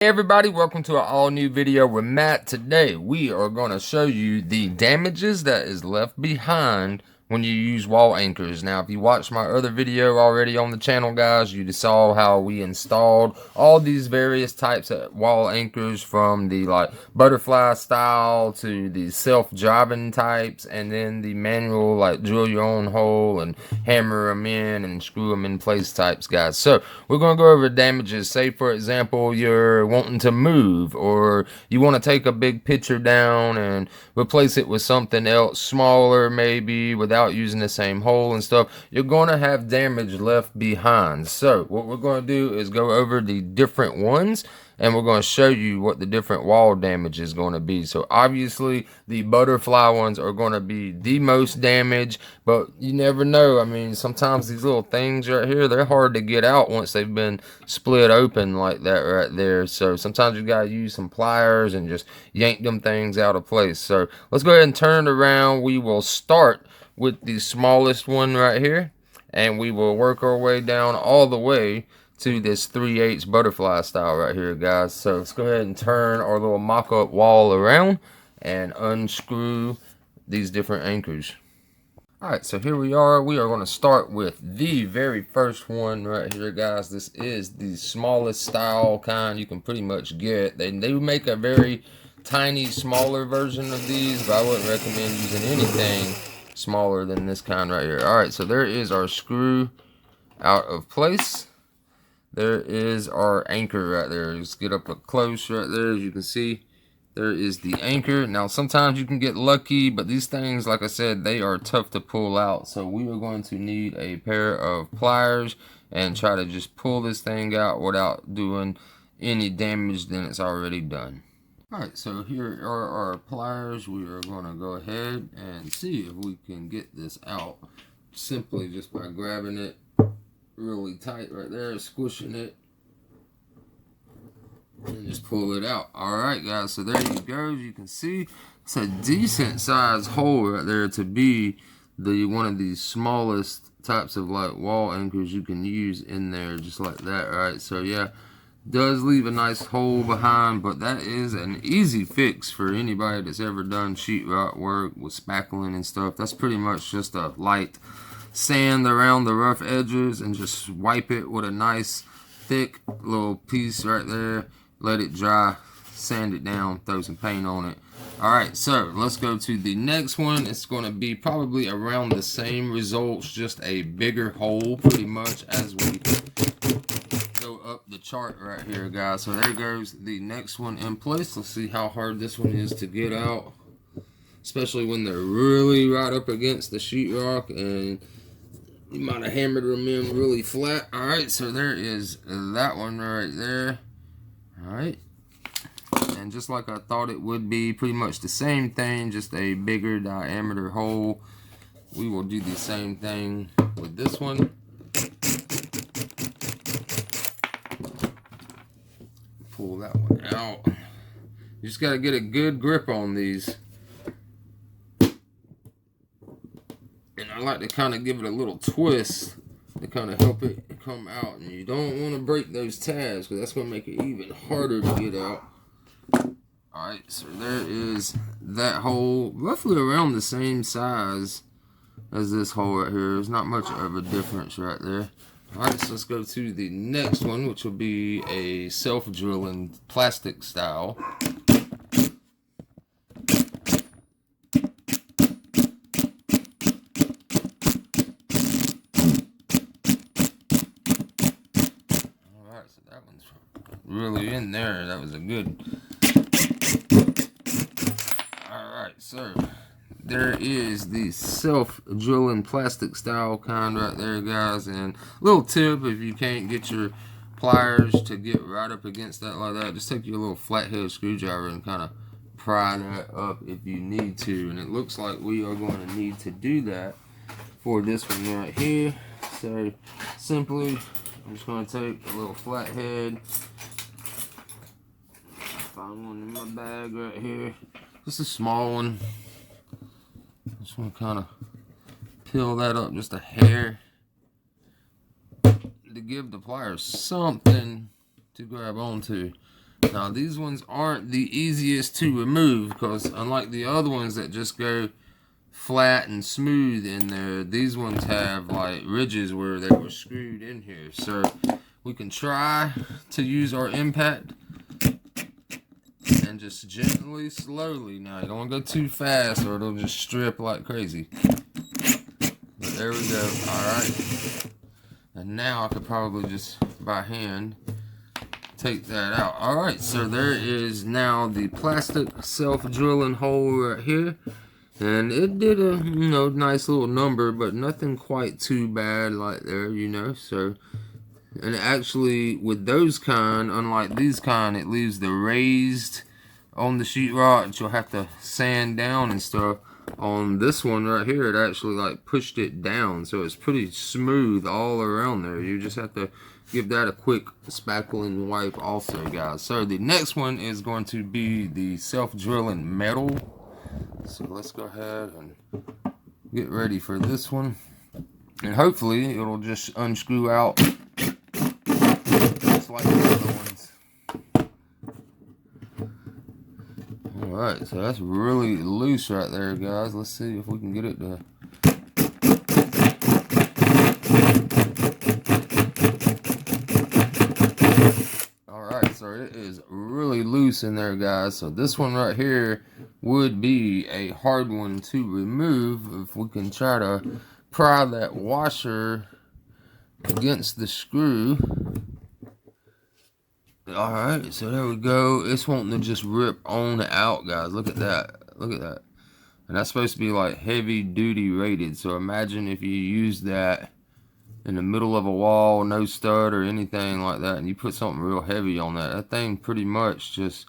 Hey everybody, welcome to an all new video with Matt. Today we are going to show you the damages that is left behind when you use wall anchors. Now if you watched my other video already on the channel, guys, you saw how we installed all these various types of wall anchors, from the butterfly style to the self-driving types, and then the manual drill your own hole and hammer them in and screw them in place types, guys. So we're going to go over damages. Say for example you're wanting to move, or you want to take a big picture down and replace it with something else smaller, maybe without using the same hole and stuff. You're going to have damage left behind. So what we're going to do is go over the different ones, and we're going to show you what the different wall damage is going to be. So obviously the butterfly ones are going to be the most damage, but you never know. I mean, sometimes these little things right here, they're hard to get out once they've been split open like that right there. So sometimes you got to use some pliers and just yank them things out of place. So let's go ahead and turn it around. We will start with the smallest one right here, and we will work our way down all the way to this 3/8 butterfly style right here, guys. So let's go ahead and turn our little mock-up wall around and unscrew these different anchors. Alright, so here we are. We are going to start with the very first one right here, guys. This is the smallest style kind you can pretty much get. They make a very tiny, smaller version of these, but I wouldn't recommend using anything smaller than this kind right here. Alright, so there is our screw out of place. There is our anchor right there. Just get up close right there. As you can see, there is the anchor. Now sometimes you can get lucky, but these things, like I said, they are tough to pull out. So we are going to need a pair of pliers and try to just pull this thing out without doing any damage than it's already done. Alright, so here are our pliers. We are going to go ahead and see if we can get this out simply just by grabbing it really tight right there, squishing it, and just pull it out. Alright guys, so there you go. As you can see, it's a decent sized hole right there to be one of these smallest types of wall anchors you can use in there, just like that. Right, so yeah, does leave a nice hole behind, but that is an easy fix for anybody that's ever done sheetrock work with spackling and stuff. That's pretty much just a light sand around the rough edges and just wipe it with a nice thick little piece right there, let it dry, sand it down, throw some paint on it. Alright, so let's go to the next one. It's going to be probably around the same results, just a bigger hole pretty much as we go up the chart right here, guys. So there goes the next one in place. Let's see how hard this one is to get out, especially when they're really right up against the sheetrock and you might have hammered them in really flat. Alright, so there is that one right there. Alright, and just like I thought it would be, pretty much the same thing, just a bigger diameter hole. We will do the same thing with this one. Pull that one out. You just got to get a good grip on these. I like to kind of give it a little twist to kind of help it come out, and you don't want to break those tabs because that's going to make it even harder to get out. Alright, so there is that hole, roughly around the same size as this hole right here. There's not much of a difference right there. Alright, so let's go to the next one, which will be a self-drilling plastic style. That one's really in there. That was a good. Alright, so there is the self-drilling plastic style kind right there, guys. And little tip, if you can't get your pliers to get right up against that like that, just take your little flathead screwdriver and kind of pry that up if you need to. And it looks like we are going to need to do that for this one right here. So simply, I'm just going to take a little flathead. Find one in my bag right here. Just a small one. Just want to kind of peel that up just a hair to give the pliers something to grab onto. Now these ones aren't the easiest to remove because unlike the other ones that just go flat and smooth in there, these ones have like ridges where they were screwed in here. So we can try to use our impact and just gently, slowly. Now you don't want to go too fast or it'll just strip like crazy. But there we go. Alright. And now I could probably just by hand take that out. Alright, so there is now the plastic self-drilling hole right here. And it did a, nice little number, but nothing quite too bad like there, so. And actually, with those kind, unlike these kind, it leaves the raised on the sheetrock that you'll have to sand down and stuff. On this one right here, it actually like pushed it down, so it's pretty smooth all around there. You just have to give that a quick spackling wipe also, guys. So the next one is going to be the self-drilling metal. So let's go ahead and get ready for this one. And hopefully it'll just unscrew out just like the other ones. Alright, so that's really loose right there, guys. Let's see if we can get it to... Alright, so it is really loose in there, guys. So this one right here would be a hard one to remove if we can try to pry that washer against the screw. Alright, so there we go. It's wanting to just rip on out, guys. Look at that. Look at that. And that's supposed to be like heavy duty rated. So imagine if you use that in the middle of a wall, no stud or anything like that, and you put something real heavy on that. That thing pretty much just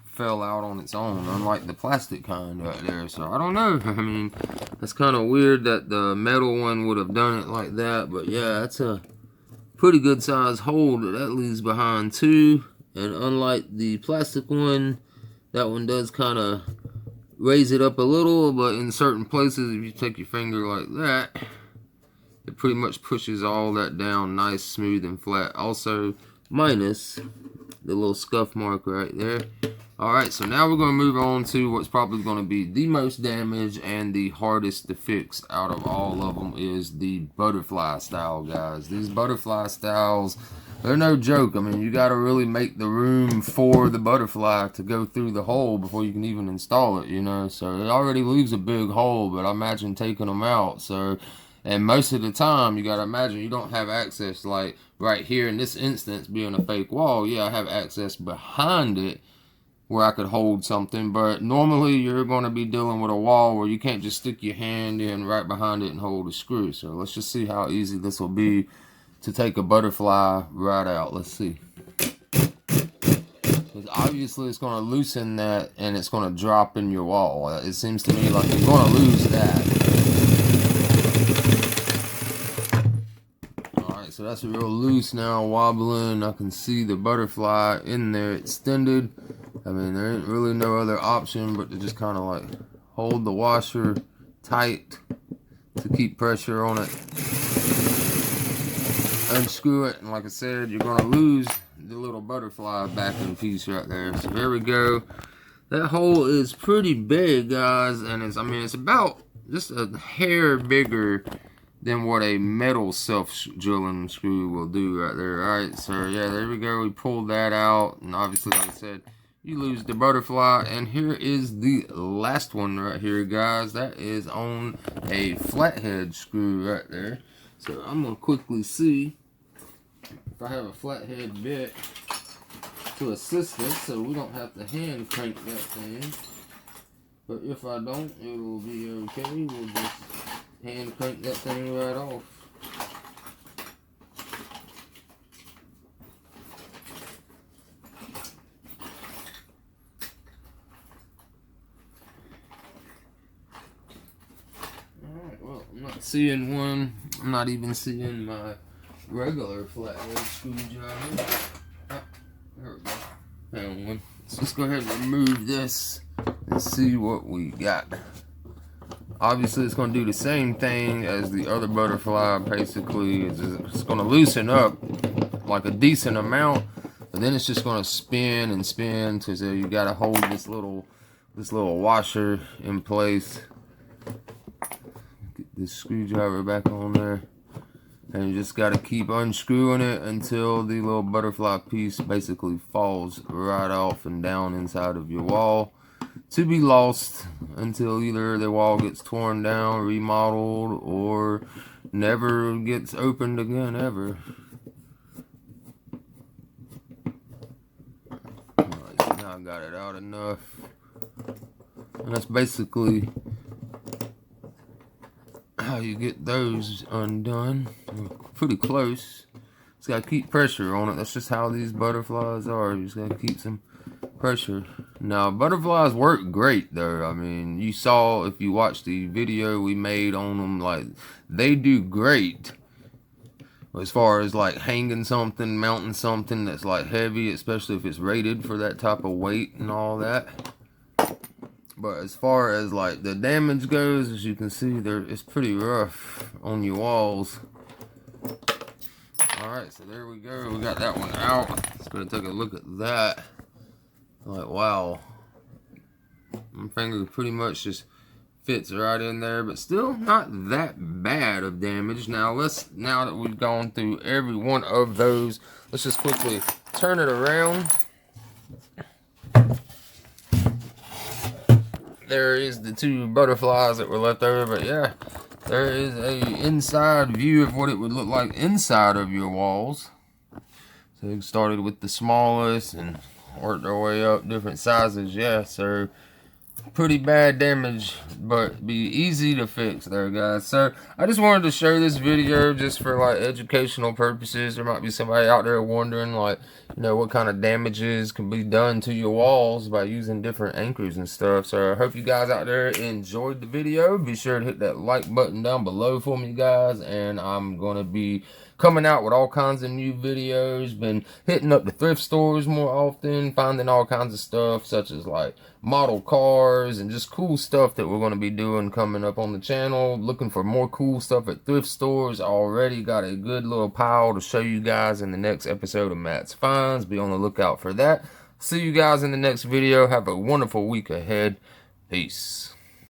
fell out on its own, unlike the plastic kind right there. So I don't know. I mean, that's kind of weird that the metal one would have done it like that. But yeah, that's a pretty good size hole that leaves behind too. And unlike the plastic one, that one does kind of raise it up a little, but in certain places, if you take your finger like that, it pretty much pushes all that down nice, smooth, and flat. Also, minus the little scuff mark right there. Alright, so now we're going to move on to what's probably going to be the most damaged and the hardest to fix out of all of them is the butterfly style, guys. These butterfly styles, they're no joke. I mean, you got to really make the room for the butterfly to go through the hole before you can even install it, So it already leaves a big hole, but I imagine taking them out. So, and most of the time, you got to imagine you don't have access, like right here in this instance being a fake wall. Yeah, I have access behind it where I could hold something, but normally you're going to be dealing with a wall where you can't just stick your hand in right behind it and hold a screw. So let's just see how easy this will be to take a butterfly right out. Let's see. Because obviously it's going to loosen that and it's going to drop in your wall. It seems to me like you're going to lose that. Alright, so that's real loose now, wobbling. I can see the butterfly in there extended. I mean, there ain't really no other option but to just kind of like hold the washer tight to keep pressure on it. Unscrew it, and like I said, you're going to lose the little butterfly backing piece right there. So there we go. That hole is pretty big, guys, and it's about just a hair bigger than what a metal self-drilling screw will do right there. Alright, so yeah, there we go. We pulled that out, and obviously, like I said, you lose the butterfly. And here is the last one right here, guys. That is on a flathead screw right there. So I'm going to quickly see if I have a flathead bit to assist us so we don't have to hand crank that thing. But if I don't, it will be okay. We'll just hand crank that thing right off. Alright, well, I'm not seeing one. I'm not even seeing my regular flathead screwdriver. Oh, there we go. Found one. Let's just go ahead and remove this and see what we got. Obviously, it's going to do the same thing as the other butterfly. Basically, it's going to loosen up like a decent amount. But then it's just gonna spin and spin. So you gotta hold this little washer in place. Get this screwdriver back on there, and you just gotta keep unscrewing it until the little butterfly piece basically falls right off and down inside of your wall, to be lost until either the wall gets torn down, remodeled, or never gets opened again ever. Alright, so now I got it out enough. And that's basically how you get those undone. We're pretty close. Just gotta keep pressure on it. That's just how these butterflies are. You just gotta keep some pressure. Now, butterflies work great though. I mean, you saw if you watched the video we made on them, like, they do great as far as like hanging something, mounting something that's like heavy, especially if it's rated for that type of weight and all that. But as far as like the damage goes, as you can see, it's pretty rough on your walls. Alright, so there we go. We got that one out. Let's go take a look at that. Like, wow. My finger pretty much just fits right in there, but still not that bad of damage. Now that we've gone through every one of those, let's just quickly turn it around. There is the two butterflies that were left over, but yeah, there is a inside view of what it would look like inside of your walls. So it started with the smallest and worked our way up different sizes. Yeah, so pretty bad damage, but be easy to fix there, guys. So I just wanted to show this video just for like educational purposes. There might be somebody out there wondering, like, you know, what kind of damages can be done to your walls by using different anchors and stuff. So I hope you guys out there enjoyed the video. Be sure to hit that like button down below for me, guys, and I'm gonna be coming out with all kinds of new videos. Been hitting up the thrift stores more often, finding all kinds of stuff such as like model cars and just cool stuff that we're going to be doing coming up on the channel. Looking for more cool stuff at thrift stores. Already got a good little pile to show you guys in the next episode of Matt's Finds. Be on the lookout for that. See you guys in the next video. Have a wonderful week ahead. Peace.